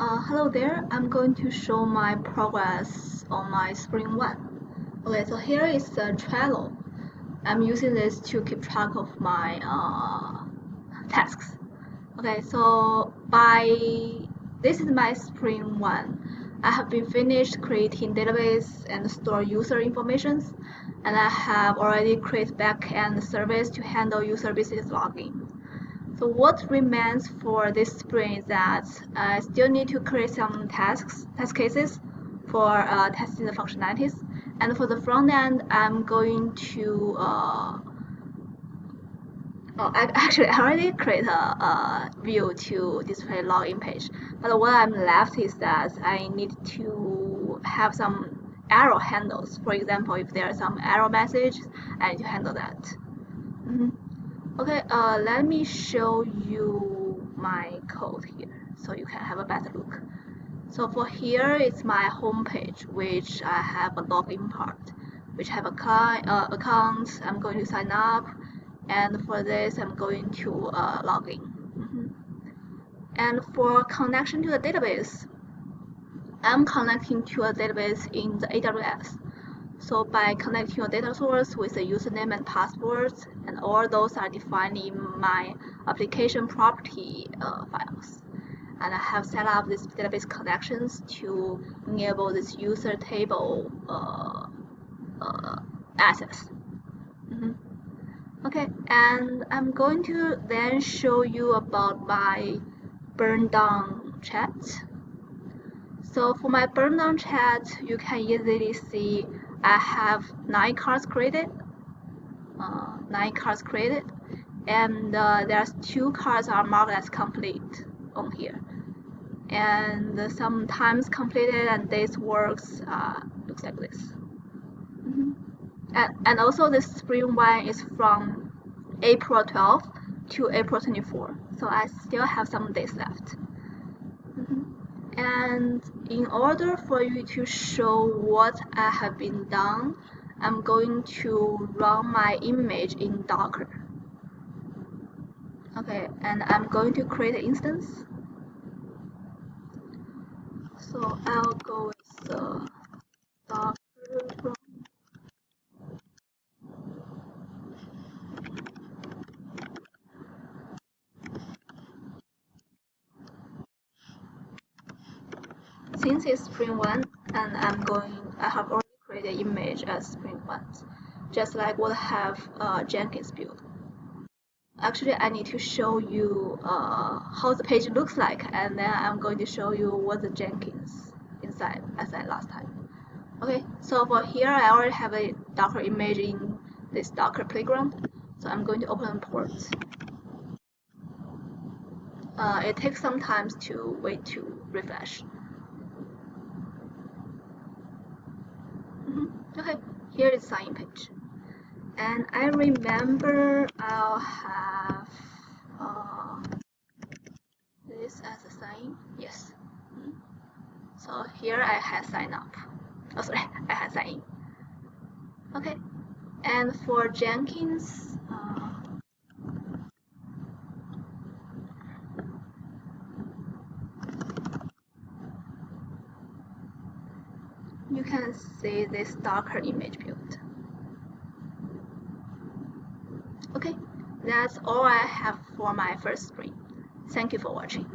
Hello there, I'm going to show my progress on my Spring One. Okay, so here is the Trello. I'm using this to keep track of my tasks. Okay, so this is my Spring One. I have been finished creating database and store user informations, and I have already created backend service to handle user business login. So what remains for this sprint is that I still need to create some test cases for testing the functionalities. And for the front end, I'm going to, I already created a view to display login page. But what I'm left is that I need to have some error handles. For example, if there are some error messages, I need to handle that. Mhm. Okay, let me show you my code here so you can have a better look. So for here, it's my home page, which I have a login part, which have a account. I'm going to sign up, and for this, I'm going to log in. And for connection to the database, I'm connecting to a database in the AWS. So by connecting your data source with a username and password, and all those are defined in my application property files. And I have set up these database connections to enable this user table access. Okay, and I'm going to then show you about my burn down chat. So for my burn down chat, you can easily see I have 9 cards created, and there's 2 cards are marked as complete on here, and sometimes completed and days works looks like this. And also the Spring One is from April 12th to April 24th, so I still have some days left. And in order for you to show what I have been done, I'm going to run my image in Docker. Okay, and I'm going to create an instance. So I'll go with the Docker run. Since it's Spring One, and I have already created image as Spring One, just like what I have Jenkins build. Actually, I need to show you how the page looks like, and then I'm going to show you what the Jenkins inside as I last time. Okay, so for here, I already have a Docker image in this Docker playground, so I'm going to open a port. It takes some time to wait to refresh. Okay, here is sign page. And I remember I'll have this as a sign. Yes. So here I had sign up. Oh, sorry, I had sign in. Okay. And for Jenkins, you can see this Docker image build. Okay, that's all I have for my first sprint. Thank you for watching.